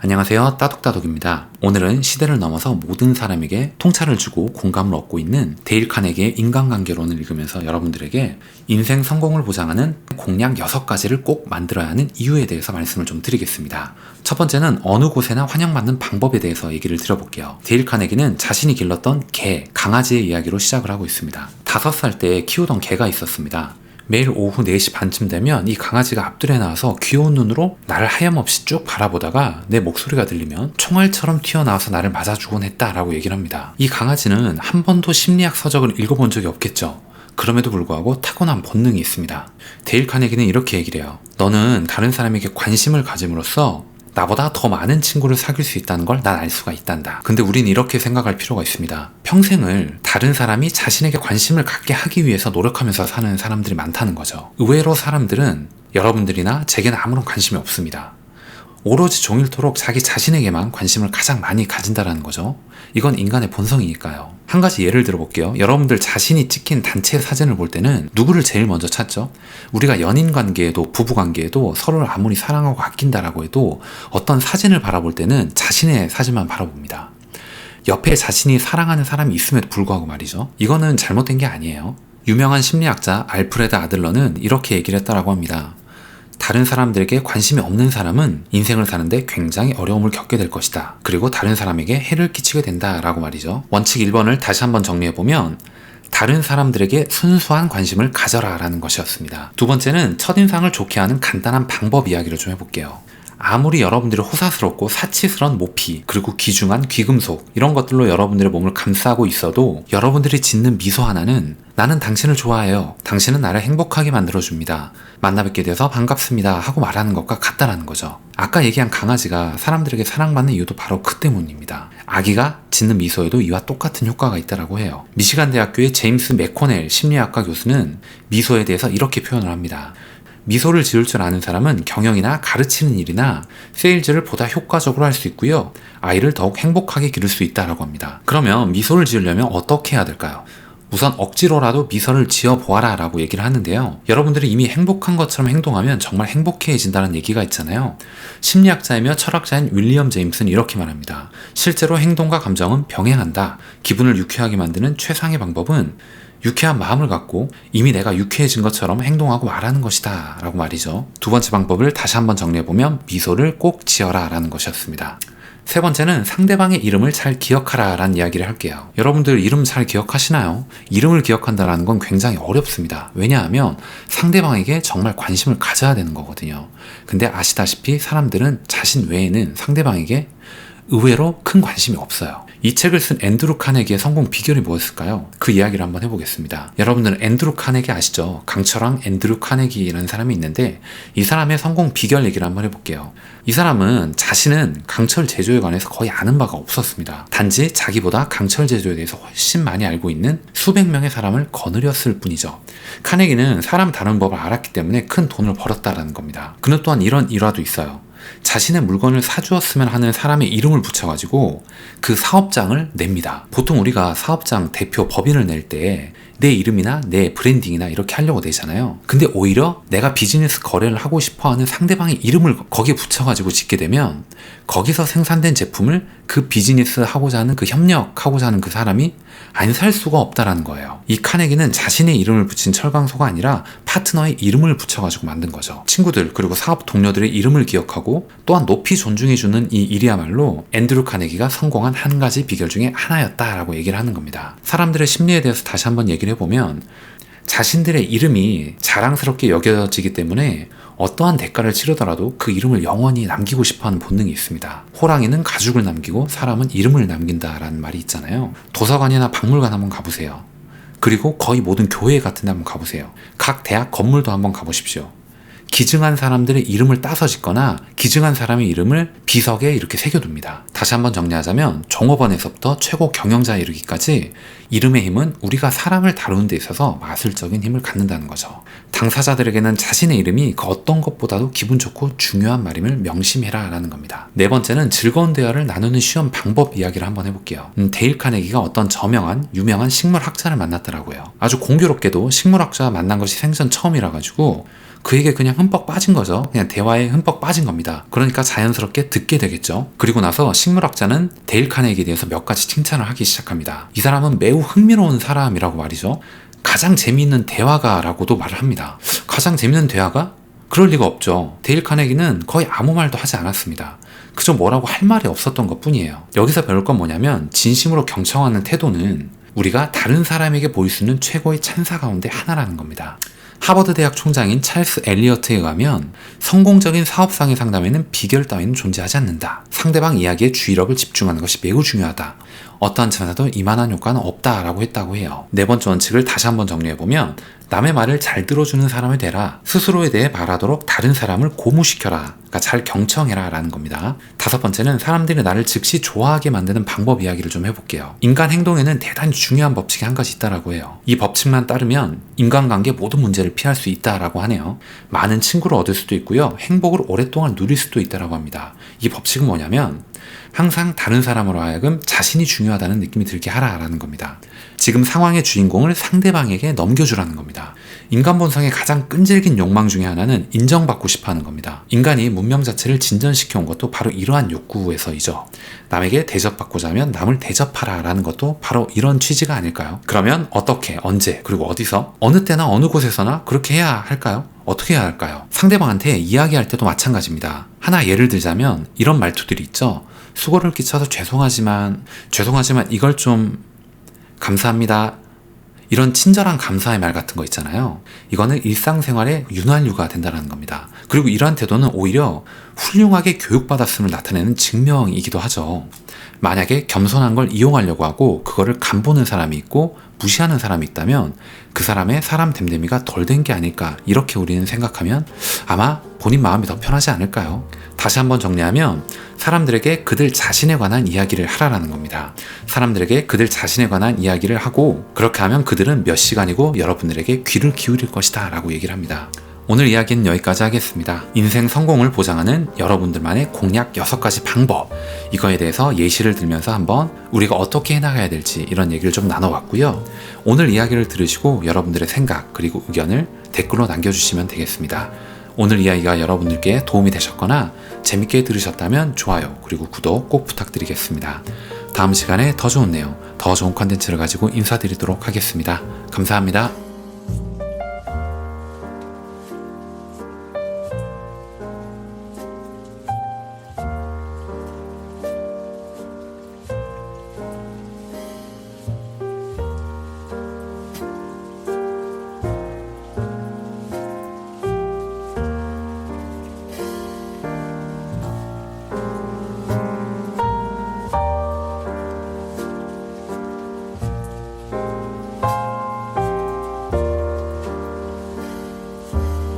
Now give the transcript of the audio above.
안녕하세요, 따독따독입니다. 오늘은 시대를 넘어서 모든 사람에게 통찰을 주고 공감을 얻고 있는 데일 카네기의 인간관계론을 읽으면서 여러분들에게 인생 성공을 보장하는 공약 6가지를 꼭 만들어야 하는 이유에 대해서 말씀을 좀 드리겠습니다. 첫 번째는 어느 곳에나 환영받는 방법에 대해서 얘기를 드려볼게요. 데일 카네기는 자신이 길렀던 개, 강아지의 이야기로 시작을 하고 있습니다. 5살 때 키우던 개가 있었습니다. 매일 오후 4시 반쯤 되면 이 강아지가 앞뜰에 나와서 귀여운 눈으로 나를 하염없이 쭉 바라보다가 내 목소리가 들리면 총알처럼 튀어나와서 나를 맞아주곤 했다라고 얘기를 합니다. 이 강아지는 한 번도 심리학 서적을 읽어본 적이 없겠죠. 그럼에도 불구하고 타고난 본능이 있습니다. 데일 카네기는 이렇게 얘기를 해요. 너는 다른 사람에게 관심을 가짐으로써 나보다 더 많은 친구를 사귈 수 있다는 걸 난 알 수가 있단다. 근데 우린 이렇게 생각할 필요가 있습니다. 평생을 다른 사람이 자신에게 관심을 갖게 하기 위해서 노력하면서 사는 사람들이 많다는 거죠. 의외로 사람들은 여러분들이나 제게는 아무런 관심이 없습니다. 오로지 종일토록 자기 자신에게만 관심을 가장 많이 가진다는 거죠. 이건 인간의 본성이니까요. 한 가지 예를 들어볼게요. 여러분들 자신이 찍힌 단체 사진을 볼 때는 누구를 제일 먼저 찾죠? 우리가 연인 관계에도 부부 관계에도 서로를 아무리 사랑하고 아낀다라고 해도 어떤 사진을 바라볼 때는 자신의 사진만 바라봅니다. 옆에 자신이 사랑하는 사람이 있음에도 불구하고 말이죠. 이거는 잘못된 게 아니에요. 유명한 심리학자 알프레드 아들러는 이렇게 얘기를 했다라고 합니다. 다른 사람들에게 관심이 없는 사람은 인생을 사는데 굉장히 어려움을 겪게 될 것이다. 그리고 다른 사람에게 해를 끼치게 된다라고 말이죠. 원칙 1번을 다시 한번 정리해보면 다른 사람들에게 순수한 관심을 가져라 라는 것이었습니다. 두 번째는 첫인상을 좋게 하는 간단한 방법 이야기를 좀 해볼게요. 아무리 여러분들이 호사스럽고 사치스러운 모피, 그리고 귀중한 귀금속 이런 것들로 여러분들의 몸을 감싸고 있어도 여러분들이 짓는 미소 하나는 나는 당신을 좋아해요. 당신은 나를 행복하게 만들어줍니다. 만나 뵙게 돼서 반갑습니다 하고 말하는 것과 같다라는 거죠. 아까 얘기한 강아지가 사람들에게 사랑받는 이유도 바로 그 때문입니다. 아기가 짓는 미소에도 이와 똑같은 효과가 있다고 해요. 미시간 대학교의 제임스 맥코넬 심리학과 교수는 미소에 대해서 이렇게 표현을 합니다. 미소를 지을 줄 아는 사람은 경영이나 가르치는 일이나 세일즈를 보다 효과적으로 할 수 있고요. 아이를 더욱 행복하게 기를 수 있다고 합니다. 그러면 미소를 지으려면 어떻게 해야 될까요? 우선 억지로라도 미소를 지어보아라 라고 얘기를 하는데요. 여러분들이 이미 행복한 것처럼 행동하면 정말 행복해진다는 얘기가 있잖아요. 심리학자이며 철학자인 윌리엄 제임스는 이렇게 말합니다. 실제로 행동과 감정은 병행한다. 기분을 유쾌하게 만드는 최상의 방법은 유쾌한 마음을 갖고 이미 내가 유쾌해진 것처럼 행동하고 말하는 것이다 라고 말이죠. 두 번째 방법을 다시 한번 정리해보면 미소를 꼭 지어라 라는 것이었습니다. 세 번째는 상대방의 이름을 잘 기억하라 라는 이야기를 할게요. 여러분들 이름 잘 기억하시나요? 이름을 기억한다는 건 굉장히 어렵습니다. 왜냐하면 상대방에게 정말 관심을 가져야 되는 거거든요. 근데 아시다시피 사람들은 자신 외에는 상대방에게 의외로 큰 관심이 없어요. 이 책을 쓴 앤드루 카네기의 성공 비결이 무엇일까요? 그 이야기를 한번 해보겠습니다. 여러분들은 앤드루 카네기 아시죠? 강철왕 앤드루 카네기라는 사람이 있는데 이 사람의 성공 비결 얘기를 한번 해볼게요. 이 사람은 자신은 강철 제조에 관해서 거의 아는 바가 없었습니다. 단지 자기보다 강철 제조에 대해서 훨씬 많이 알고 있는 수백 명의 사람을 거느렸을 뿐이죠. 카네기는 사람 다루는 법을 알았기 때문에 큰 돈을 벌었다라는 겁니다. 그는 또한 이런 일화도 있어요. 자신의 물건을 사주었으면 하는 사람의 이름을 붙여가지고 그 사업장을 냅니다. 보통 우리가 사업장, 대표, 법인을 낼 때 내 이름이나 내 브랜딩이나 이렇게 하려고 내잖아요. 근데 오히려 내가 비즈니스 거래를 하고 싶어하는 상대방의 이름을 거기에 붙여가지고 짓게 되면 거기서 생산된 제품을 그 비즈니스 하고자 하는 그 협력하고자 하는 그 사람이 안 살 수가 없다라는 거예요. 이 카네기는 자신의 이름을 붙인 철강소가 아니라 파트너의 이름을 붙여가지고 만든 거죠. 친구들 그리고 사업 동료들의 이름을 기억하고 또한 높이 존중해주는 이 일이야말로 앤드루 카네기가 성공한 한 가지 비결 중에 하나였다라고 얘기를 하는 겁니다. 사람들의 심리에 대해서 다시 한번 얘기를 해보면 자신들의 이름이 자랑스럽게 여겨지기 때문에 어떠한 대가를 치르더라도 그 이름을 영원히 남기고 싶어하는 본능이 있습니다. 호랑이는 가죽을 남기고 사람은 이름을 남긴다라는 말이 있잖아요. 도서관이나 박물관 한번 가보세요. 그리고 거의 모든 교회 같은 데 한번 가보세요. 각 대학 건물도 한번 가보십시오. 기증한 사람들의 이름을 따서 짓거나 기증한 사람의 이름을 비석에 이렇게 새겨둡니다. 다시 한번 정리하자면 종업원에서부터 최고 경영자에 이르기까지 이름의 힘은 우리가 사람을 다루는 데 있어서 마술적인 힘을 갖는다는 거죠. 당사자들에게는 자신의 이름이 그 어떤 것보다도 기분 좋고 중요한 말임을 명심해라 라는 겁니다. 네 번째는 즐거운 대화를 나누는 쉬운 방법 이야기를 한번 해볼게요. 데일 카네기가 어떤 유명한 식물학자를 만났더라고요. 아주 공교롭게도 식물학자와 만난 것이 생전 처음이라 가지고 그에게 그냥 흠뻑 빠진 거죠. 그냥 대화에 흠뻑 빠진 겁니다. 그러니까 자연스럽게 듣게 되겠죠. 그리고 나서 식물학자는 데일 카네기에 대해서 몇 가지 칭찬을 하기 시작합니다. 이 사람은 매우 흥미로운 사람이라고 말이죠. 가장 재미있는 대화가라고도 말을 합니다. 가장 재미있는 대화가? 그럴 리가 없죠. 데일 카네기는 거의 아무 말도 하지 않았습니다. 그저 뭐라고 할 말이 없었던 것 뿐이에요. 여기서 배울 건 뭐냐면 진심으로 경청하는 태도는 우리가 다른 사람에게 보일 수 있는 최고의 찬사 가운데 하나라는 겁니다. 하버드 대학 총장인 찰스 엘리어트에 가면 성공적인 사업상의 상담에는 비결 따위는 존재하지 않는다. 상대방 이야기에 주의력을 집중하는 것이 매우 중요하다. 어떠한 찬사도 이만한 효과는 없다라고 했다고 해요. 네 번째 원칙을 다시 한번 정리해보면 남의 말을 잘 들어주는 사람이 되라. 스스로에 대해 말하도록 다른 사람을 고무시켜라. 그러니까 잘 경청해라 라는 겁니다. 다섯 번째는 사람들이 나를 즉시 좋아하게 만드는 방법 이야기를 좀 해볼게요. 인간 행동에는 대단히 중요한 법칙이 한 가지 있다라고 해요. 이 법칙만 따르면 인간관계 모든 문제를 피할 수 있다라고 하네요. 많은 친구를 얻을 수도 있고요. 행복을 오랫동안 누릴 수도 있다라고 합니다. 이 법칙은 뭐냐면 항상 다른 사람으로 하여금 자신이 중요하다는 느낌이 들게 하라라는 겁니다. 지금 상황의 주인공을 상대방에게 넘겨주라는 겁니다. 인간 본성의 가장 끈질긴 욕망 중에 하나는 인정받고 싶어하는 겁니다. 인간이 문명 자체를 진전시켜 온 것도 바로 이러한 욕구에서이죠. 남에게 대접받고자 하면 남을 대접하라라는 것도 바로 이런 취지가 아닐까요? 그러면 어떻게, 언제, 그리고 어디서, 어느 때나 어느 곳에서나 그렇게 해야 할까요? 어떻게 해야 할까요? 상대방한테 이야기할 때도 마찬가지입니다. 하나 예를 들자면 이런 말투들이 있죠. 수고를 끼쳐서 죄송하지만 이걸 좀 감사합니다. 이런 친절한 감사의 말 같은 거 있잖아요. 이거는 일상생활의 윤활유가 된다는 겁니다. 그리고 이러한 태도는 오히려 훌륭하게 교육받았음을 나타내는 증명이기도 하죠. 만약에 겸손한 걸 이용하려고 하고 그거를 간보는 사람이 있고 무시하는 사람이 있다면 그 사람의 사람 됨됨이가 덜 된 게 아닐까 이렇게 우리는 생각하면 아마 본인 마음이 더 편하지 않을까요? 다시 한번 정리하면 사람들에게 그들 자신에 관한 이야기를 하라는 겁니다. 사람들에게 그들 자신에 관한 이야기를 하고 그렇게 하면 그들은 몇 시간이고 여러분들에게 귀를 기울일 것이다 라고 얘기를 합니다. 오늘 이야기는 여기까지 하겠습니다. 인생 성공을 보장하는 여러분들만의 공략 6가지 방법, 이거에 대해서 예시를 들면서 한번 우리가 어떻게 해나가야 될지 이런 얘기를 좀 나눠봤고요. 오늘 이야기를 들으시고 여러분들의 생각 그리고 의견을 댓글로 남겨주시면 되겠습니다. 오늘 이야기가 여러분들께 도움이 되셨거나 재밌게 들으셨다면 좋아요 그리고 구독 꼭 부탁드리겠습니다. 다음 시간에 더 좋은 내용, 더 좋은 컨텐츠를 가지고 인사드리도록 하겠습니다. 감사합니다.